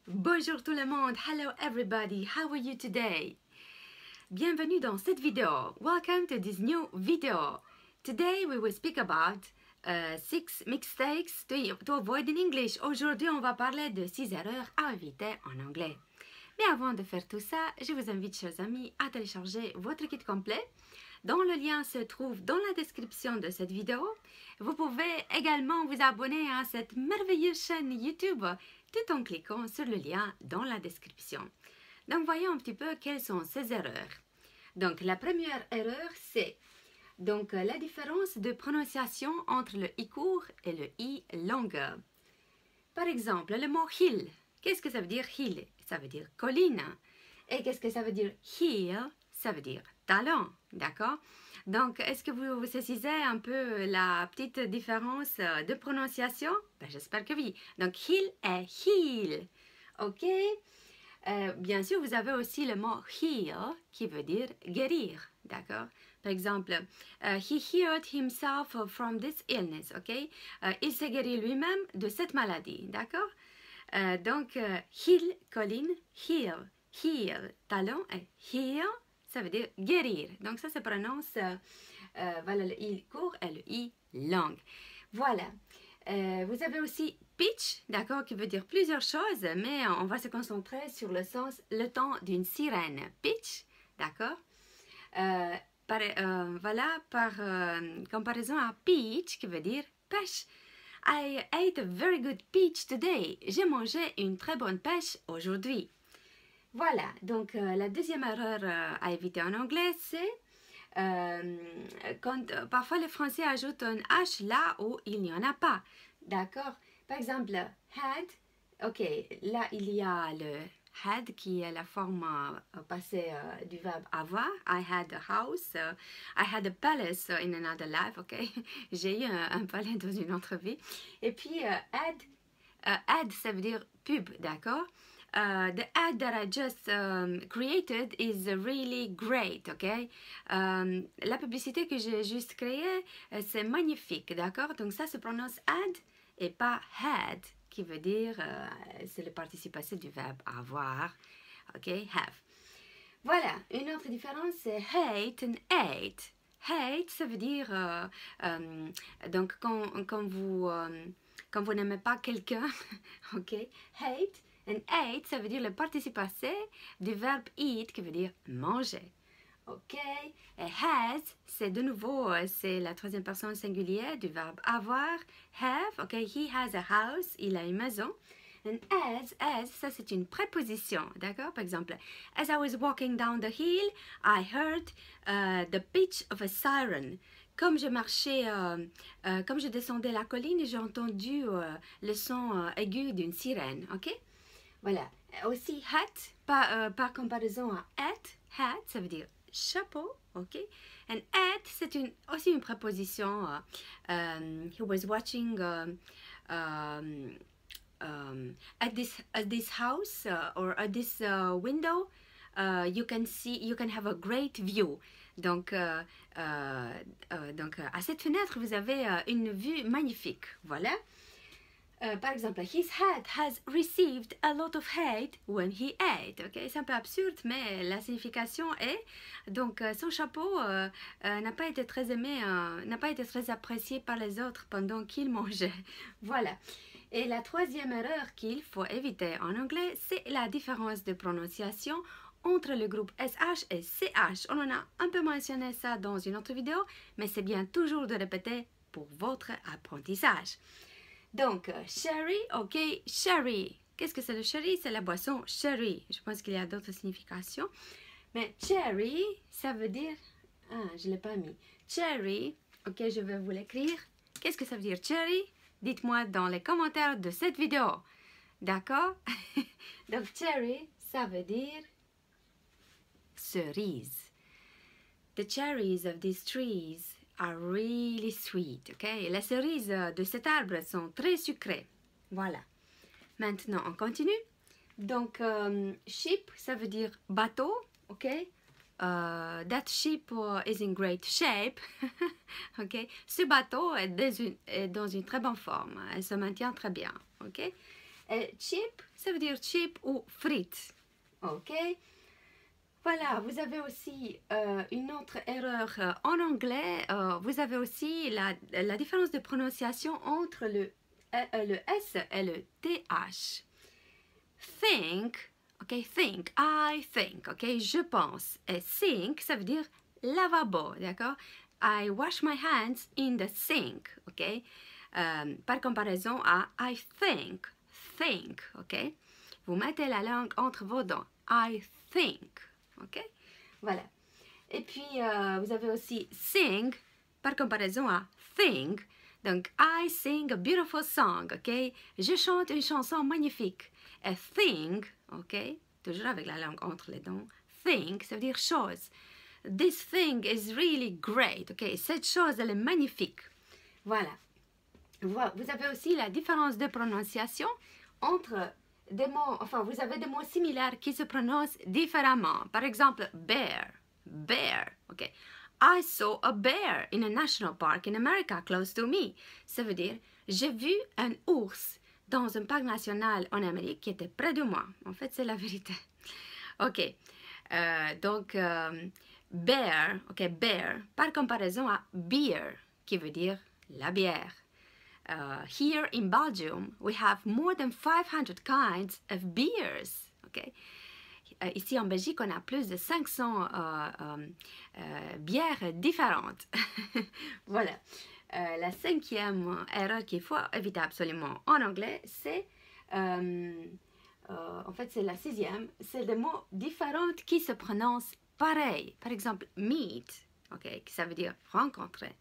Bonjour tout le monde, hello everybody, how are you today? Bienvenue dans cette vidéo. Welcome to this new video. Today we will speak about 6 mistakes to avoid in English. Aujourd'hui, on va parler de 6 erreurs à éviter en anglais. Mais avant de faire tout ça, je vous invite, chers amis, à télécharger votre kit complet, dont le lien se trouve dans la description de cette vidéo. Vous pouvez également vous abonner à cette merveilleuse chaîne YouTube tout en cliquant sur le lien dans la description. Donc, voyons un petit peu quelles sont ces erreurs. Donc, la première erreur, c'est la différence de prononciation entre le i court et le i long. Par exemple, le mot hill. Qu'est-ce que ça veut dire hill? Ça veut dire colline. Et qu'est-ce que ça veut dire heel? Ça veut dire talon, d'accord? Donc, est-ce que vous saisissez un peu la petite différence de prononciation? Ben, j'espère que oui. Donc, heel et heel, ok? Bien sûr, vous avez aussi le mot heal qui veut dire guérir, d'accord? Par exemple, he healed himself from this illness, ok? Il s'est guéri lui-même de cette maladie, d'accord? Donc, heal, colline, heal, heal, talon, et heal, ça veut dire guérir. Donc, ça se prononce, voilà, le i court et le i long. Voilà. Vous avez aussi pitch, d'accord, qui veut dire plusieurs choses, mais on va se concentrer sur le sens, le temps d'une sirène. Pitch, d'accord? Voilà, par comparaison à peach, qui veut dire pêche. I ate a very good peach today. J'ai mangé une très bonne pêche aujourd'hui. Voilà, donc la deuxième erreur à éviter en anglais, c'est quand parfois les Français ajoutent un H là où il n'y en a pas. D'accord? Par exemple, had, ok, là il y a le had qui est la forme passée du verbe avoir. I had a house, I had a palace in another life, ok? J'ai eu un palais dans une autre vie. Et puis ad, ça veut dire pub, d'accord? The ad that I just created is really great, ok? La publicité que j'ai juste créée, c'est magnifique, d'accord? Donc ça se prononce ad et pas had, qui veut dire, c'est le participe passé du verbe avoir, ok? Have. Voilà, une autre différence, c'est hate and hate. Hate, ça veut dire, donc quand vous n'aimez pas quelqu'un, ok? Hate. And ate, ça veut dire le participe passé du verbe eat, qui veut dire manger. Ok? Et has, c'est de nouveau, c'est la troisième personne singulière du verbe avoir. Have, ok? He has a house, il a une maison. And as, ça c'est une préposition, d'accord? Par exemple, as I was walking down the hill, I heard the pitch of a siren. Comme je marchais, comme je descendais la colline, j'ai entendu le son aigu d'une sirène, ok? Voilà. Aussi, hat, par comparaison à hat, ça veut dire chapeau, ok? And at, c'est aussi une préposition. He was watching at this house or at this window. You can have a great view. Donc, à cette fenêtre, vous avez une vue magnifique. Voilà. Par exemple, his hat has received a lot of hate when he ate. Okay? C'est un peu absurde, mais la signification est donc son chapeau n'a pas été très aimé, n'a pas été très apprécié par les autres pendant qu'il mangeait. Voilà. Et la troisième erreur qu'il faut éviter en anglais, c'est la différence de prononciation entre le groupe SH et CH. On en a un peu mentionné ça dans une autre vidéo, mais c'est bien toujours de répéter pour votre apprentissage. Donc, sherry, ok, sherry. Qu'est-ce que c'est le sherry? C'est la boisson sherry. Je pense qu'il y a d'autres significations. Mais cherry, ça veut dire... Ah, je ne l'ai pas mis. Cherry, ok, je vais vous l'écrire. Qu'est-ce que ça veut dire cherry? Dites-moi dans les commentaires de cette vidéo. D'accord? Donc, cherry, ça veut dire cerise. The cherries of these trees are really sweet, ok? Les cerises de cet arbre sont très sucrées. Voilà. Maintenant, on continue. Donc, ship, ça veut dire bateau, ok? That ship is in great shape, ok? Ce bateau est dans une très bonne forme. Elle se maintient très bien, ok? Et chip, ça veut dire chip ou frites. Ok? Voilà, vous avez aussi une autre erreur en anglais. Vous avez aussi la différence de prononciation entre le S et le TH. Think, ok, think, I think, ok, je pense. Et sink, ça veut dire lavabo, d'accord? I wash my hands in the sink, ok? Par comparaison à I think, ok? Vous mettez la langue entre vos dents. I think, ok? Voilà. Et puis, vous avez aussi sing, par comparaison à think. Donc, I sing a beautiful song, ok? Je chante une chanson magnifique. Et thing, ok? Toujours avec la langue entre les dents. Thing, ça veut dire chose. This thing is really great, ok? Cette chose, elle est magnifique. Voilà. Vous avez aussi la différence de prononciation entre des mots, enfin, vous avez des mots similaires qui se prononcent différemment. Par exemple, bear, ok? I saw a bear in a national park in America close to me. Ça veut dire, j'ai vu un ours dans un parc national en Amérique qui était près de moi. En fait, c'est la vérité. Ok. Donc, bear, ok, bear, par comparaison à beer, qui veut dire la bière. Here in Belgium, we have more than 500 kinds of beers. Okay? Ici en Belgique, on a plus de 500 bières différentes. Voilà. La cinquième erreur qu'il faut éviter absolument en anglais, c'est, en fait, c'est la sixième, c'est des mots différents qui se prononcent pareil. Par exemple, meet, okay, ça veut dire rencontrer.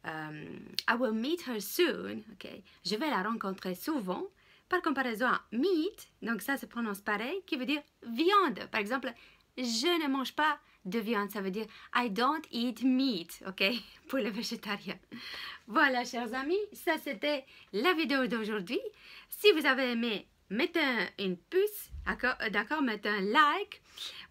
I will meet her soon, okay. Je vais la rencontrer souvent. Par comparaison à meat, donc ça se prononce pareil, qui veut dire viande. Par exemple, je ne mange pas de viande, ça veut dire I don't eat meat, ok, pour les végétariens. Voilà, chers amis, ça c'était la vidéo d'aujourd'hui. Si vous avez aimé, mettez une pouce, d'accord, mettez un like.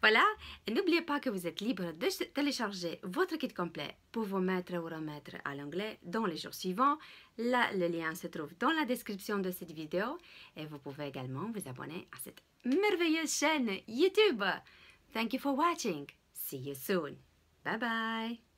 Voilà, et n'oubliez pas que vous êtes libre de télécharger votre kit complet pour vous mettre ou remettre à l'anglais dans les jours suivants. Là, le lien se trouve dans la description de cette vidéo et vous pouvez également vous abonner à cette merveilleuse chaîne YouTube. Thank you for watching. See you soon. Bye bye.